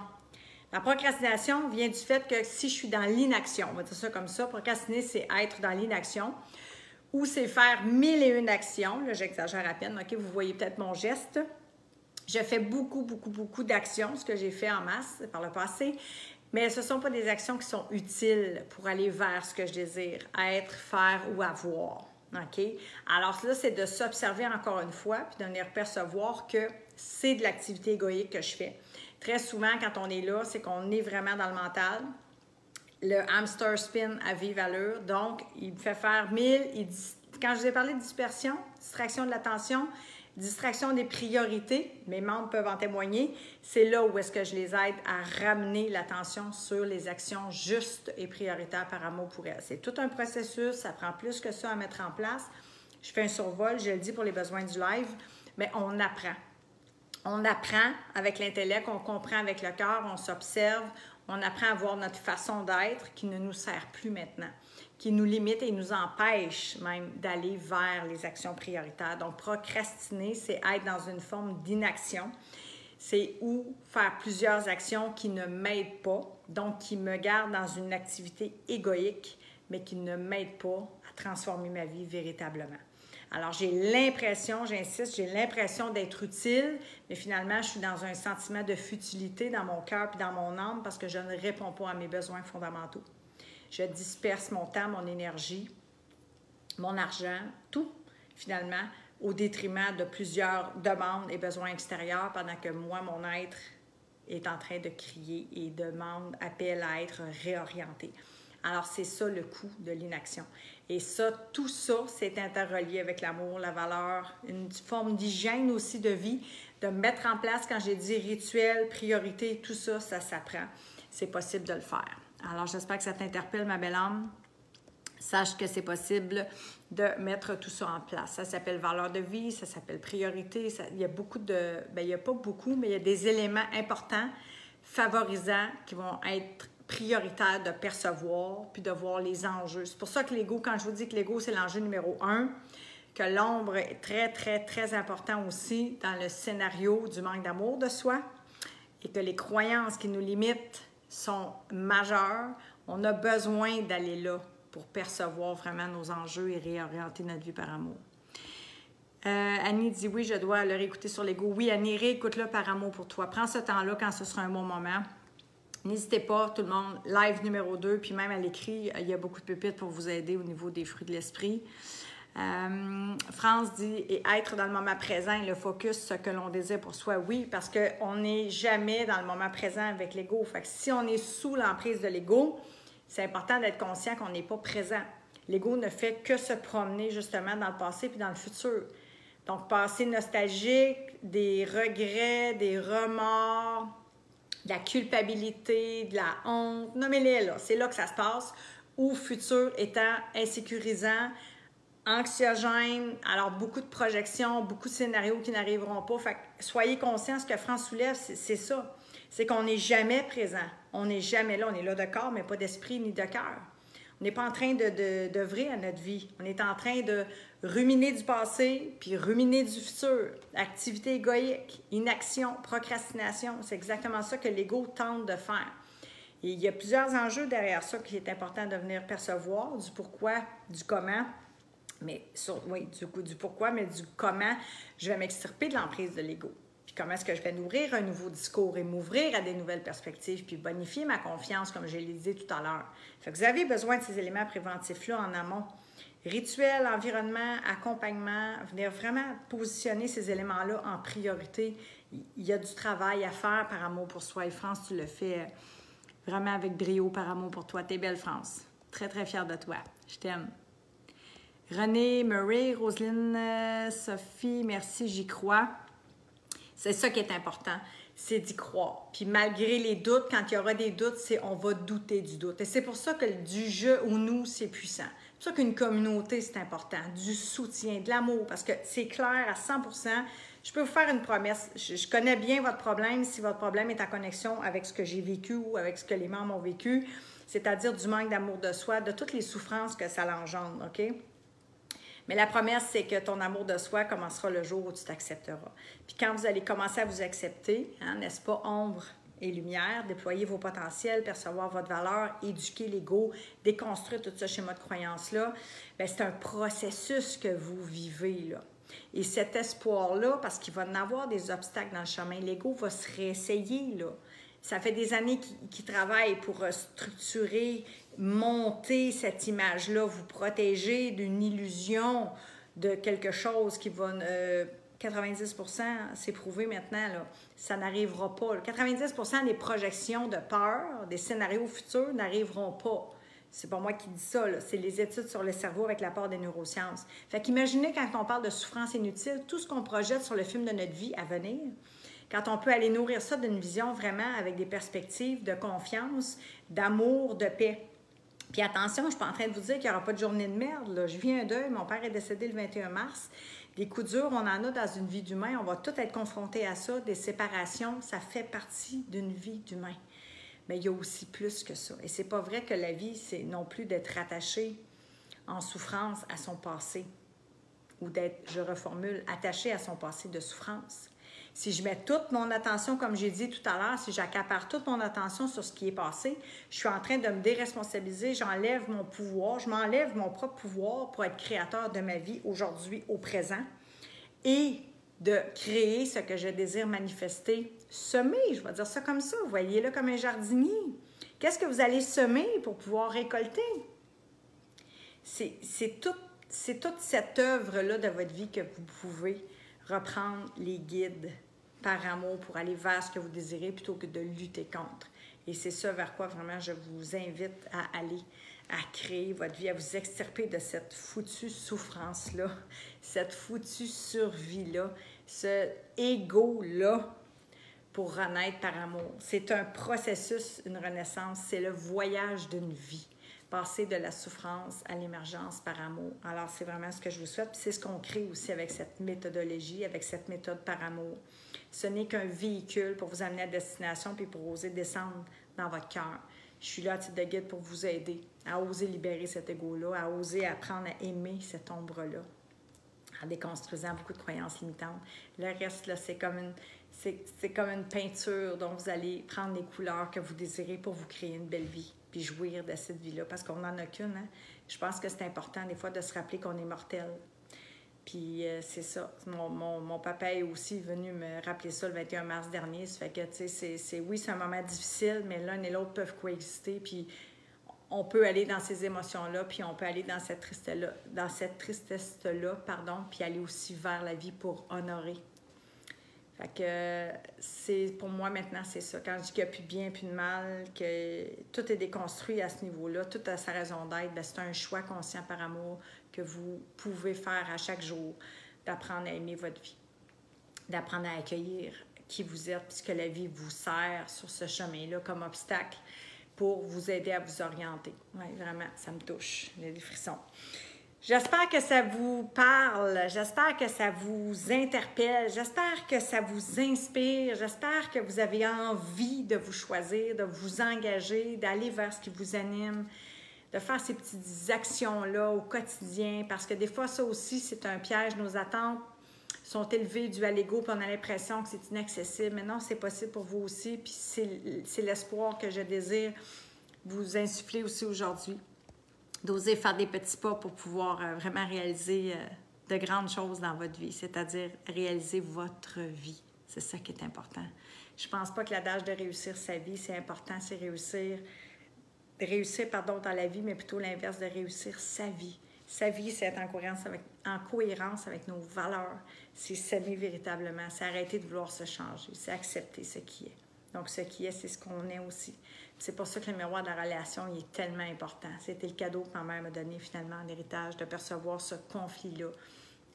[SPEAKER 1] La procrastination vient du fait que si je suis dans l'inaction, on va dire ça comme ça, procrastiner, c'est être dans l'inaction, ou c'est faire 1001 actions. Là, j'exagère à peine, OK? Vous voyez peut-être mon geste. Je fais beaucoup d'actions, ce que j'ai fait en masse par le passé, mais ce ne sont pas des actions qui sont utiles pour aller vers ce que je désire, être, faire ou avoir. OK? Alors là, c'est de s'observer encore une fois, puis de venir percevoir que c'est de l'activité égoïque que je fais. Très souvent, quand on est là, c'est qu'on est vraiment dans le mental. Le hamster spin à vive allure. Donc, il me fait faire 1000. Quand je vous ai parlé de dispersion, distraction de l'attention, distraction des priorités, mes membres peuvent en témoigner, c'est là où est-ce que je les aide à ramener l'attention sur les actions justes et prioritaires par amour pour elles. C'est tout un processus, ça prend plus que ça à mettre en place. Je fais un survol, je le dis pour les besoins du live, mais on apprend. On apprend avec l'intellect, on comprend avec le cœur, on s'observe, on apprend à voir notre façon d'être qui ne nous sert plus maintenant, qui nous limite et nous empêche même d'aller vers les actions prioritaires. Donc, procrastiner, c'est être dans une forme d'inaction. C'est ou faire plusieurs actions qui ne m'aident pas, donc qui me gardent dans une activité égoïque, mais qui ne m'aident pas à transformer ma vie véritablement. Alors, j'ai l'impression, j'insiste, j'ai l'impression d'être utile, mais finalement, je suis dans un sentiment de futilité dans mon cœur et dans mon âme parce que je ne réponds pas à mes besoins fondamentaux. Je disperse mon temps, mon énergie, mon argent, tout, finalement, au détriment de plusieurs demandes et besoins extérieurs pendant que moi, mon être est en train de crier et demande, appelle à être réorienté. Alors, c'est ça le coût de l'inaction. Et ça, tout ça, c'est interrelié avec l'amour, la valeur, une forme d'hygiène aussi de vie, de mettre en place, quand j'ai dit rituel, priorité, tout ça, ça s'apprend. C'est possible de le faire. Alors, j'espère que ça t'interpelle, ma belle âme. Sache que c'est possible de mettre tout ça en place. Ça s'appelle valeur de vie, ça s'appelle priorité. Il y a beaucoup de... Bien, il n'y a pas beaucoup, mais il y a des éléments importants, favorisants, qui vont être prioritaires de percevoir, puis de voir les enjeux. C'est pour ça que l'ego, quand je vous dis que l'ego, c'est l'enjeu numéro 1, que l'ombre est très, très, très important aussi dans le scénario du manque d'amour de soi, et que les croyances qui nous limitent sont majeures. On a besoin d'aller là pour percevoir vraiment nos enjeux et réorienter notre vie par amour. Annie dit oui, je dois le réécouter sur l'ego. Oui, Annie, réécoute-le par amour pour toi. Prends ce temps-là quand ce sera un bon moment. N'hésitez pas, tout le monde, live numéro 2, puis même à l'écrit, il y a beaucoup de pépites pour vous aider au niveau des fruits de l'esprit. France dit « Et être dans le moment présent et le focus, ce que l'on désire pour soi. » Oui, parce qu'on n'est jamais dans le moment présent avec l'ego. Fait que si on est sous l'emprise de l'ego, c'est important d'être conscient qu'on n'est pas présent. L'ego ne fait que se promener justement dans le passé puis dans le futur. Donc, passé nostalgique, des regrets, des remords, de la culpabilité, de la honte, nommez-les là, c'est là que ça se passe, ou futur étant insécurisant, anxiogène, alors beaucoup de projections, beaucoup de scénarios qui n'arriveront pas. Fait que soyez conscients, ce que France soulève, c'est ça. C'est qu'on n'est jamais présent. On n'est jamais là. On est là de corps, mais pas d'esprit ni de cœur. On n'est pas en train d'œuvrer à notre vie. On est en train de ruminer du passé, puis ruminer du futur. Activité égoïque, inaction, procrastination. C'est exactement ça que l'ego tente de faire. Et il y a plusieurs enjeux derrière ça qui est important de venir percevoir, du pourquoi, du comment. Mais oui, du pourquoi, mais du comment je vais m'extirper de l'emprise de l'ego. Puis comment est-ce que je vais nourrir un nouveau discours et m'ouvrir à des nouvelles perspectives, puis bonifier ma confiance, comme je l'ai dit tout à l'heure. Fait que vous avez besoin de ces éléments préventifs-là en amont. Rituel, environnement, accompagnement, venir vraiment positionner ces éléments-là en priorité. Il y a du travail à faire par amour pour soi. Et France, tu le fais vraiment avec brio par amour pour toi. T'es belle, France. Très, très fière de toi. Je t'aime. René, Murray, Roselyne, Sophie, merci, j'y crois. C'est ça qui est important, c'est d'y croire. Puis malgré les doutes, quand il y aura des doutes, on va douter du doute. Et c'est pour ça que du jeu ou nous, c'est puissant. C'est pour ça qu'une communauté, c'est important. Du soutien, de l'amour, parce que c'est clair à 100%. Je peux vous faire une promesse. Je connais bien votre problème, si votre problème est en connexion avec ce que j'ai vécu ou avec ce que les membres ont vécu, c'est-à-dire du manque d'amour de soi, de toutes les souffrances que ça l'engendre, OK? Mais la promesse, c'est que ton amour de soi commencera le jour où tu t'accepteras. Puis quand vous allez commencer à vous accepter, hein, n'est-ce pas, ombre et lumière, déployer vos potentiels, percevoir votre valeur, éduquer l'ego, déconstruire tout ce schéma de croyance-là, bien, c'est un processus que vous vivez, là. Et cet espoir-là, parce qu'il va y en avoir des obstacles dans le chemin, l'ego va se réessayer, là. Ça fait des années qu'il travaille pour structurer, monter cette image-là, vous protéger d'une illusion de quelque chose qui va... 90%, c'est prouvé maintenant, là, ça n'arrivera pas. 90% des projections de peur, des scénarios futurs n'arriveront pas. C'est pas moi qui dis ça, c'est les études sur le cerveau avec l'apport des neurosciences. Fait qu'imaginez quand on parle de souffrance inutile, tout ce qu'on projette sur le film de notre vie à venir, quand on peut aller nourrir ça d'une vision vraiment avec des perspectives de confiance, d'amour, de paix. Puis attention, je ne suis pas en train de vous dire qu'il n'y aura pas de journée de merde, là. Je vis un deuil, mon père est décédé le 21 mars. Des coups durs, on en a dans une vie d'humain, on va tous être confrontés à ça. Des séparations, ça fait partie d'une vie d'humain. Mais il y a aussi plus que ça. Et c'est pas vrai que la vie, c'est non plus d'être rattaché en souffrance à son passé. Ou d'être, je reformule, attaché à son passé de souffrance. Si je mets toute mon attention, comme j'ai dit tout à l'heure, si j'accapare toute mon attention sur ce qui est passé, je suis en train de me déresponsabiliser, j'enlève mon pouvoir, je m'enlève mon propre pouvoir pour être créateur de ma vie aujourd'hui, au présent, et de créer ce que je désire manifester, semer, je vais dire ça comme ça, voyez-le comme un jardinier. Qu'est-ce que vous allez semer pour pouvoir récolter? C'est toute cette œuvre-là de votre vie que vous pouvez reprendre les guides par amour pour aller vers ce que vous désirez plutôt que de lutter contre. Et c'est ça vers quoi vraiment je vous invite à aller à créer votre vie, à vous extirper de cette foutue souffrance-là, cette foutue survie-là, ce ego-là pour renaître par amour. C'est un processus, une renaissance, c'est le voyage d'une vie. Passer de la souffrance à l'émergence par amour. Alors, c'est vraiment ce que je vous souhaite. Puis c'est ce qu'on crée aussi avec cette méthodologie, avec cette méthode par amour. Ce n'est qu'un véhicule pour vous amener à destination puis pour oser descendre dans votre cœur. Je suis là à titre de guide pour vous aider à oser libérer cet ego-là, à oser apprendre à aimer cette ombre-là, en déconstruisant beaucoup de croyances limitantes. Le reste, là, c'est comme une peinture dont vous allez prendre les couleurs que vous désirez pour vous créer une belle vie, puis jouir de cette vie-là, parce qu'on n'en a qu'une. Hein? Je pense que c'est important, des fois, de se rappeler qu'on est mortel. Puis c'est ça. Mon papa est aussi venu me rappeler ça le 21 mars dernier. Ça fait que, tu sais, oui, c'est un moment difficile, mais l'un et l'autre peuvent coexister. Puis on peut aller dans ces émotions-là, puis on peut aller dans cette tristesse-là, puis aller aussi vers la vie pour honorer. Fait que pour moi maintenant, c'est ça. Quand je dis qu'il n'y a plus de bien, plus de mal, que tout est déconstruit à ce niveau-là, tout a sa raison d'être, c'est un choix conscient par amour que vous pouvez faire à chaque jour, d'apprendre à aimer votre vie, d'apprendre à accueillir qui vous êtes, puisque la vie vous sert sur ce chemin-là comme obstacle pour vous aider à vous orienter. Oui, vraiment, ça me touche, les frissons. J'espère que ça vous parle, j'espère que ça vous interpelle, j'espère que ça vous inspire, j'espère que vous avez envie de vous choisir, de vous engager, d'aller vers ce qui vous anime, de faire ces petites actions-là au quotidien, parce que des fois, ça aussi, c'est un piège. Nos attentes sont élevées dues à l'ego, puis on a l'impression que c'est inaccessible. Mais non, c'est possible pour vous aussi, puis c'est l'espoir que je désire vous insuffler aussi aujourd'hui, d'oser faire des petits pas pour pouvoir vraiment réaliser de grandes choses dans votre vie, c'est-à-dire réaliser votre vie. C'est ça qui est important. Je ne pense pas que l'adage de réussir sa vie, c'est important, c'est réussir dans la vie, mais plutôt l'inverse, de réussir sa vie. Sa vie, c'est être en cohérence avec nos valeurs. C'est s'aimer véritablement, c'est arrêter de vouloir se changer, c'est accepter ce qui est. Donc, ce qui est, c'est ce qu'on est aussi. C'est pour ça que le miroir de la relation, il est tellement important. C'était le cadeau que ma mère m'a donné finalement en héritage, de percevoir ce conflit-là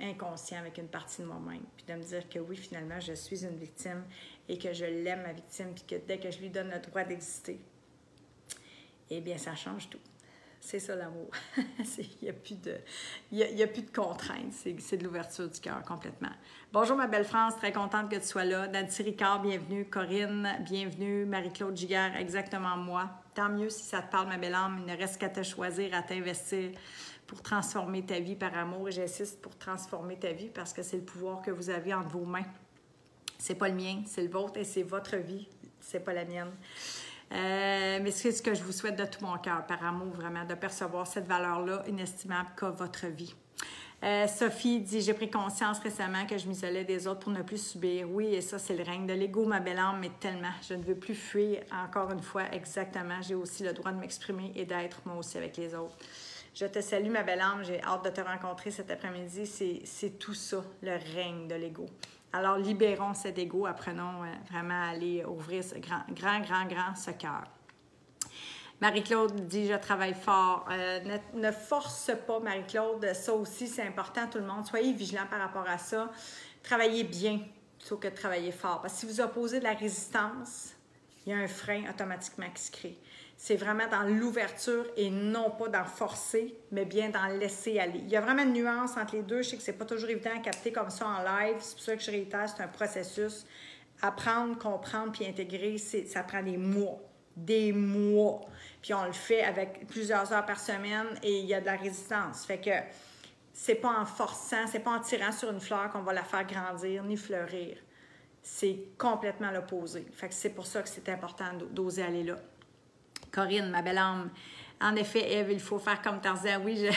[SPEAKER 1] inconscient avec une partie de moi-même. Puis de me dire que oui, finalement, je suis une victime et que je l'aime, ma victime, puis que dès que je lui donne le droit d'exister, eh bien, ça change tout. C'est ça l'amour. Il n'y a plus de contraintes. C'est de l'ouverture du cœur complètement. Bonjour ma belle France, très contente que tu sois là. Nancy Ricard, bienvenue. Corinne, bienvenue. Marie-Claude Giguère, exactement moi. Tant mieux si ça te parle, ma belle âme. Il ne reste qu'à te choisir, à t'investir pour transformer ta vie par amour. Et j'insiste pour transformer ta vie parce que c'est le pouvoir que vous avez entre vos mains. C'est pas le mien, c'est le vôtre et c'est votre vie. C'est pas la mienne. Mais c'est ce que je vous souhaite de tout mon cœur, par amour vraiment, de percevoir cette valeur-là inestimable qu'a votre vie. Sophie dit « J'ai pris conscience récemment que je m'isolais des autres pour ne plus subir. » Oui, et ça, c'est le règne de l'ego, ma belle âme, mais tellement. Je ne veux plus fuir, encore une fois, exactement. J'ai aussi le droit de m'exprimer et d'être moi aussi avec les autres. Je te salue, ma belle âme. J'ai hâte de te rencontrer cet après-midi. C'est tout ça, le règne de l'ego. Alors, libérons cet ego, apprenons vraiment à aller ouvrir ce grand ce cœur. Marie-Claude dit « Je travaille fort ». Ne force pas, Marie-Claude. Ça aussi, c'est important, tout le monde. Soyez vigilants par rapport à ça. Travaillez bien plutôt que de travailler fort. Parce que si vous opposez de la résistance, il y a un frein automatiquement qui se crée. C'est vraiment dans l'ouverture et non pas dans forcer, mais bien dans laisser aller. Il y a vraiment une nuance entre les deux. Je sais que ce n'est pas toujours évident à capter comme ça en live. C'est pour ça que je réitère, c'est un processus. Apprendre, comprendre puis intégrer, ça prend des mois. Des mois. Puis on le fait avec plusieurs heures par semaine et il y a de la résistance. Fait que c'est pas en forçant, c'est pas en tirant sur une fleur qu'on va la faire grandir ni fleurir. C'est complètement l'opposé. Fait que c'est pour ça que c'est important d'oser aller là. Corinne, ma belle âme. En effet, Ève, il faut faire comme Tarzan. Oui, j'aime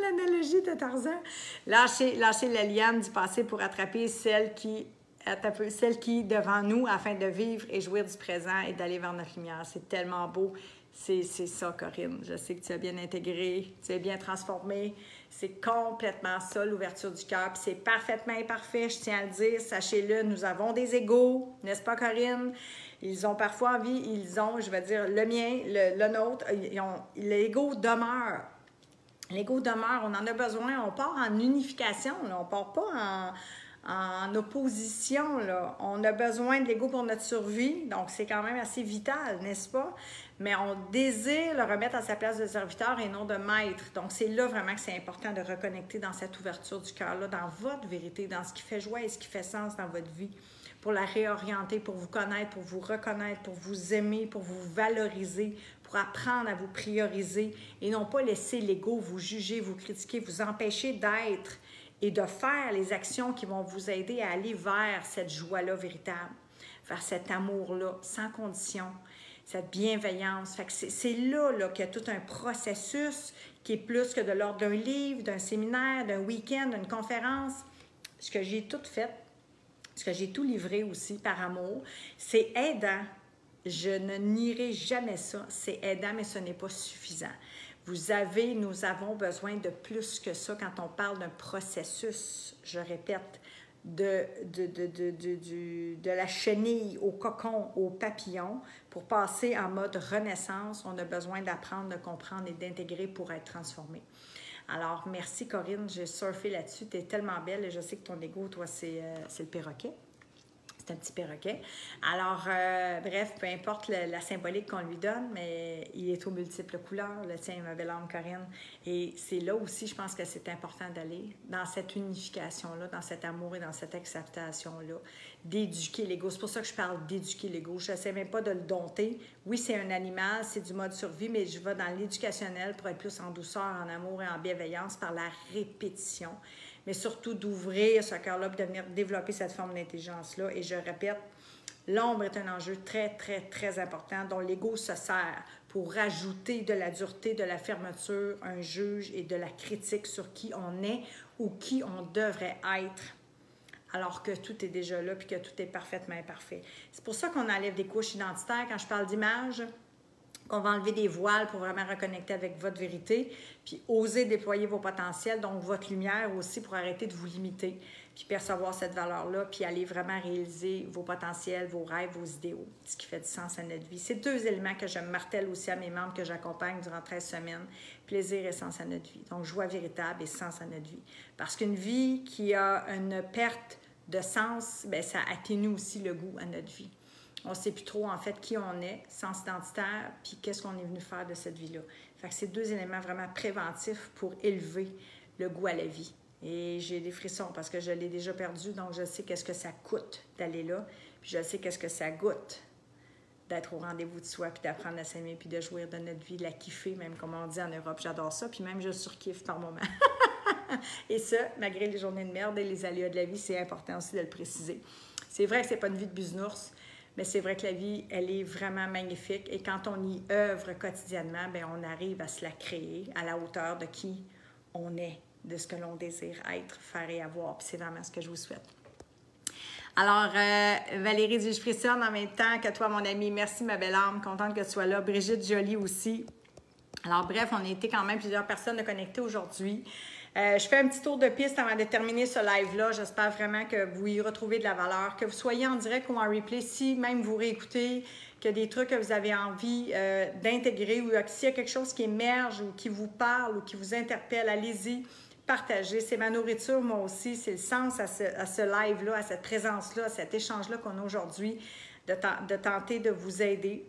[SPEAKER 1] l'analogie de Tarzan. Lâcher la liane du passé pour attraper celle qui est devant nous afin de vivre et jouir du présent et d'aller vers notre lumière. C'est tellement beau. C'est ça, Corinne. Je sais que tu as bien intégré, tu as bien transformé. C'est complètement ça, l'ouverture du cœur. Puis c'est parfaitement imparfait, je tiens à le dire. Sachez-le, nous avons des égos, n'est-ce pas, Corinne? Ils ont parfois envie, je vais dire, le mien, le nôtre, l'ego demeure. L'ego demeure, on en a besoin. On part en unification, là. On ne part pas en opposition, là. On a besoin de l'ego pour notre survie, donc c'est quand même assez vital, n'est-ce pas? Mais on désire le remettre à sa place de serviteur et non de maître. Donc c'est là vraiment que c'est important de reconnecter dans cette ouverture du cœur-là, dans votre vérité, dans ce qui fait joie et ce qui fait sens dans votre vie, pour la réorienter, pour vous connaître, pour vous reconnaître, pour vous aimer, pour vous valoriser, pour apprendre à vous prioriser et non pas laisser l'ego vous juger, vous critiquer, vous empêcher d'être et de faire les actions qui vont vous aider à aller vers cette joie-là véritable, vers cet amour-là, sans condition, cette bienveillance. Fait que c'est là qu'il y a tout un processus qui est plus que de l'ordre d'un livre, d'un séminaire, d'un week-end, d'une conférence. Ce que j'ai tout fait, ce que j'ai tout livré aussi par amour, c'est aidant. Je ne nierai jamais ça. C'est aidant, mais ce n'est pas suffisant. Nous avons besoin de plus que ça quand on parle d'un processus, je répète, de la chenille au cocon, au papillon, pour passer en mode renaissance. On a besoin d'apprendre, de comprendre et d'intégrer pour être transformé. Alors, merci Corinne, j'ai surfé là-dessus. Tu es tellement belle et je sais que ton ego, toi, c'est le perroquet. C'est un petit perroquet. Alors, bref, peu importe la symbolique qu'on lui donne, mais il est aux multiples couleurs, le tien, ma belle âme Corinne. Et c'est là aussi, je pense que c'est important d'aller dans cette unification-là, dans cet amour et dans cette acceptation-là, d'éduquer l'ego. C'est pour ça que je parle d'éduquer l'ego. Je n'essaie même pas de le dompter. Oui, c'est un animal, c'est du mode survie, mais je vais dans l'éducationnel pour être plus en douceur, en amour et en bienveillance par la répétition. Mais surtout d'ouvrir ce cœur-là pour de venir développer cette forme d'intelligence-là. Et je répète, l'ombre est un enjeu très, très, très important dont l'ego se sert pour rajouter de la dureté, de la fermeture, un juge et de la critique sur qui on est ou qui on devrait être, alors que tout est déjà là puis que tout est parfaitement imparfait. C'est pour ça qu'on enlève des couches identitaires. Quand je parle d'image, qu'on va enlever des voiles pour vraiment reconnecter avec votre vérité, puis oser déployer vos potentiels, donc votre lumière aussi pour arrêter de vous limiter, puis percevoir cette valeur-là, puis aller vraiment réaliser vos potentiels, vos rêves, vos idéaux, ce qui fait du sens à notre vie. C'est deux éléments que je martèle aussi à mes membres que j'accompagne durant 13 semaines, plaisir et sens à notre vie. Donc, joie véritable et sens à notre vie. Parce qu'une vie qui a une perte de sens, bien, ça atténue aussi le goût à notre vie. On ne sait plus trop, en fait, qui on est, sens identitaire, puis qu'est-ce qu'on est venu faire de cette vie-là. Fait que c'est deux éléments vraiment préventifs pour élever le goût à la vie. Et j'ai des frissons parce que je l'ai déjà perdu, donc je sais qu'est-ce que ça coûte d'aller là, puis je sais qu'est-ce que ça goûte d'être au rendez-vous de soi, puis d'apprendre à s'aimer, puis de jouir de notre vie, de la kiffer, même comme on dit en Europe. J'adore ça, puis même je surkiffe par moments. Et ça, malgré les journées de merde et les aléas de la vie, c'est important aussi de le préciser. C'est vrai que c'est pas une vie de bisounours, mais c'est vrai que la vie, elle est vraiment magnifique. Et quand on y œuvre quotidiennement, bien, on arrive à se la créer à la hauteur de qui on est, de ce que l'on désire être, faire et avoir. Puis c'est vraiment ce que je vous souhaite. Alors, Valérie dit, je frissonne en même temps que toi, mon amie. Merci, ma belle âme. Contente que tu sois là. Brigitte Jolie aussi. Alors, bref, on a été quand même plusieurs personnes de connecter aujourd'hui. Je fais un petit tour de piste avant de terminer ce live-là. J'espère vraiment que vous y retrouvez de la valeur, que vous soyez en direct ou en replay, si même vous réécoutez, qu'il y a des trucs que vous avez envie d'intégrer ou s'il y a quelque chose qui émerge ou qui vous parle ou qui vous interpelle, allez-y, partagez. C'est ma nourriture, moi aussi. C'est le sens à ce live-là, à cette présence-là, à cet échange-là qu'on a aujourd'hui, de tenter de vous aider.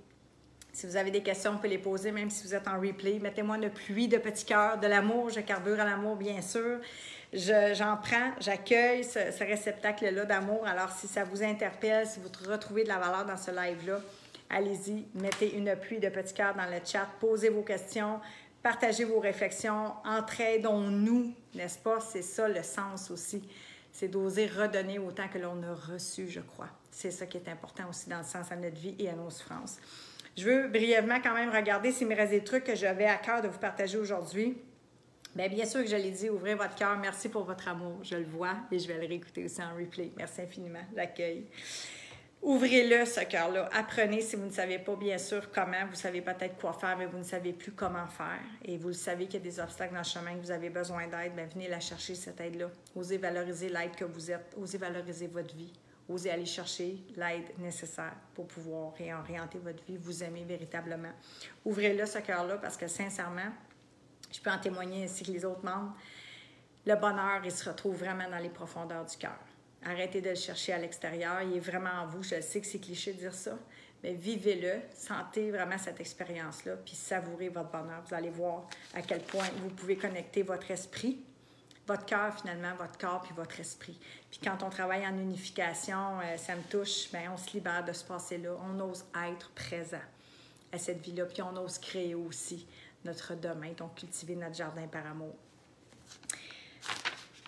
[SPEAKER 1] Si vous avez des questions, vous pouvez les poser, même si vous êtes en replay. Mettez-moi une pluie de petits cœurs, de l'amour. Je carbure à l'amour, bien sûr. J'en prends, j'accueille ce réceptacle-là d'amour. Alors, si ça vous interpelle, si vous retrouvez de la valeur dans ce live-là, allez-y, mettez une pluie de petits cœurs dans le chat. Posez vos questions, partagez vos réflexions. Entraidons-nous, n'est-ce pas? C'est ça le sens aussi. C'est d'oser redonner autant que l'on a reçu, je crois. C'est ça qui est important aussi dans le sens à notre vie et à nos souffrances. Je veux brièvement quand même regarder s'il me reste des trucs que j'avais à cœur de vous partager aujourd'hui. Bien sûr que je l'ai dit, ouvrez votre cœur. Merci pour votre amour. Je le vois et je vais le réécouter aussi en replay. Merci infiniment. L'accueil. Ouvrez-le, ce cœur-là. Apprenez si vous ne savez pas, bien sûr, comment. Vous savez peut-être quoi faire, mais vous ne savez plus comment faire. Et vous le savez qu'il y a des obstacles dans le chemin, que vous avez besoin d'aide. Bien, venez la chercher, cette aide-là. Osez valoriser l'aide que vous êtes. Osez valoriser votre vie. Osez aller chercher l'aide nécessaire pour pouvoir réorienter votre vie, vous aimer véritablement. Ouvrez-le, ce cœur-là, parce que sincèrement, je peux en témoigner ainsi que les autres membres, le bonheur, il se retrouve vraiment dans les profondeurs du cœur. Arrêtez de le chercher à l'extérieur, il est vraiment en vous. Je sais que c'est cliché de dire ça, mais vivez-le, sentez vraiment cette expérience-là, puis savourez votre bonheur. Vous allez voir à quel point vous pouvez connecter votre esprit, votre cœur finalement, votre corps puis votre esprit. Puis quand on travaille en unification, ça me touche, bien, on se libère de ce passé-là. On ose être présent à cette vie-là, puis on ose créer aussi notre demain, donc cultiver notre jardin par amour.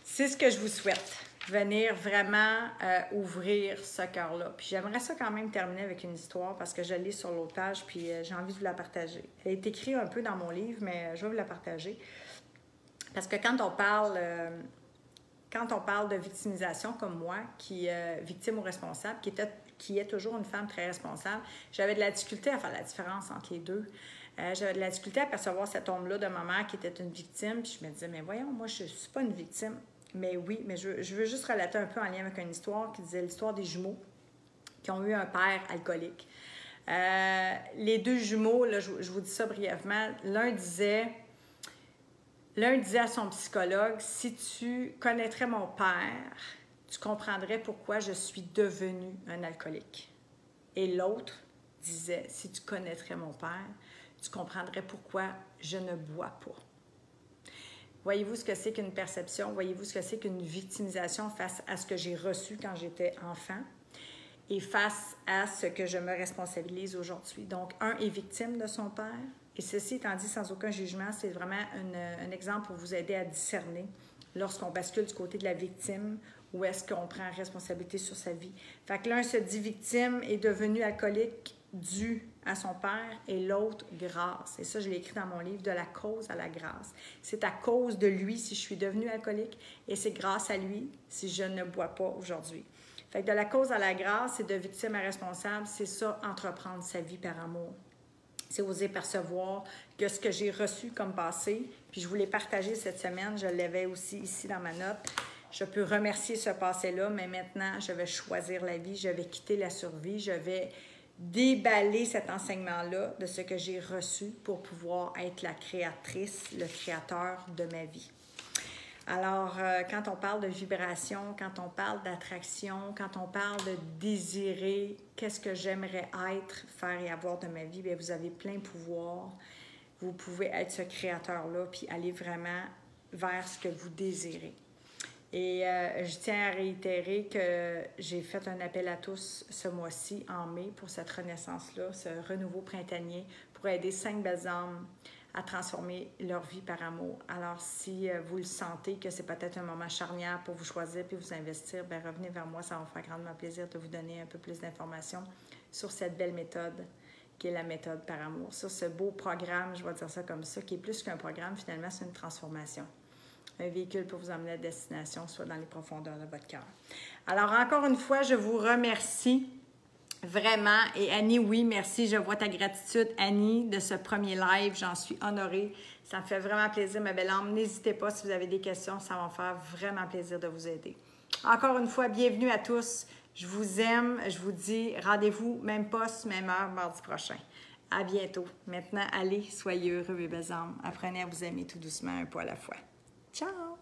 [SPEAKER 1] C'est ce que je vous souhaite. Venir vraiment ouvrir ce cœur-là. Puis j'aimerais ça quand même terminer avec une histoire parce que je l'ai sur l'autre page, puis j'ai envie de vous la partager. Elle est écrite un peu dans mon livre, mais je vais vous la partager. Parce que quand on parle de victimisation comme moi, qui victime ou responsable, qui est toujours une femme très responsable, j'avais de la difficulté à faire la différence entre les deux. J'avais de la difficulté à percevoir cette ombre-là de ma mère qui était une victime, puis je me disais, mais voyons, moi, je ne suis pas une victime. Mais oui, mais je veux juste relater un peu en lien avec une histoire qui disait l'histoire des jumeaux qui ont eu un père alcoolique. Les deux jumeaux, là, je vous dis ça brièvement, l'un disait à son psychologue, si tu connaîtrais mon père, tu comprendrais pourquoi je suis devenue un alcoolique. Et l'autre disait, si tu connaîtrais mon père, tu comprendrais pourquoi je ne bois pas. Voyez-vous ce que c'est qu'une perception? Voyez-vous ce que c'est qu'une victimisation face à ce que j'ai reçu quand j'étais enfant et face à ce que je me responsabilise aujourd'hui? Donc, un est victime de son père. Et ceci étant dit sans aucun jugement, c'est vraiment un exemple pour vous aider à discerner lorsqu'on bascule du côté de la victime ou est-ce qu'on prend responsabilité sur sa vie. Fait que l'un se dit victime est devenu alcoolique dû à son père et l'autre grâce. Et ça, je l'ai écrit dans mon livre, de la cause à la grâce. C'est à cause de lui si je suis devenue alcoolique et c'est grâce à lui si je ne bois pas aujourd'hui. Fait que de la cause à la grâce et de victime à responsable, c'est ça, entreprendre sa vie par amour. C'est oser percevoir que ce que j'ai reçu comme passé, puis je vous l'ai partagé cette semaine, je l'avais aussi ici dans ma note. Je peux remercier ce passé-là, mais maintenant, je vais choisir la vie, je vais quitter la survie, je vais déballer cet enseignement-là de ce que j'ai reçu pour pouvoir être la créatrice, le créateur de ma vie. Alors, quand on parle de vibration, quand on parle d'attraction, quand on parle de désirer, qu'est-ce que j'aimerais être, faire et avoir de ma vie, bien, vous avez plein pouvoir. Vous pouvez être ce créateur-là, puis aller vraiment vers ce que vous désirez. Et je tiens à réitérer que j'ai fait un appel à tous ce mois-ci, en mai, pour cette renaissance-là, ce renouveau printanier, pour aider 5 belles âmes à transformer leur vie par amour. Alors, si vous le sentez que c'est peut-être un moment charnière pour vous choisir puis vous investir, bien, revenez vers moi, ça va me faire grandement plaisir de vous donner un peu plus d'informations sur cette belle méthode qui est la méthode par amour. Sur ce beau programme, je vais dire ça comme ça, qui est plus qu'un programme, finalement, c'est une transformation. Un véhicule pour vous emmener à destination, soit dans les profondeurs de votre cœur. Alors, encore une fois, je vous remercie vraiment. Et Annie, oui, merci. Je vois ta gratitude, Annie, de ce premier live. J'en suis honorée. Ça me fait vraiment plaisir, ma belle âme. N'hésitez pas si vous avez des questions. Ça va me faire vraiment plaisir de vous aider. Encore une fois, bienvenue à tous. Je vous aime. Je vous dis rendez-vous, même poste, même heure, mardi prochain. À bientôt. Maintenant, allez, soyez heureux, mes belles âmes. Apprenez à vous aimer tout doucement, un pas à la fois. Ciao!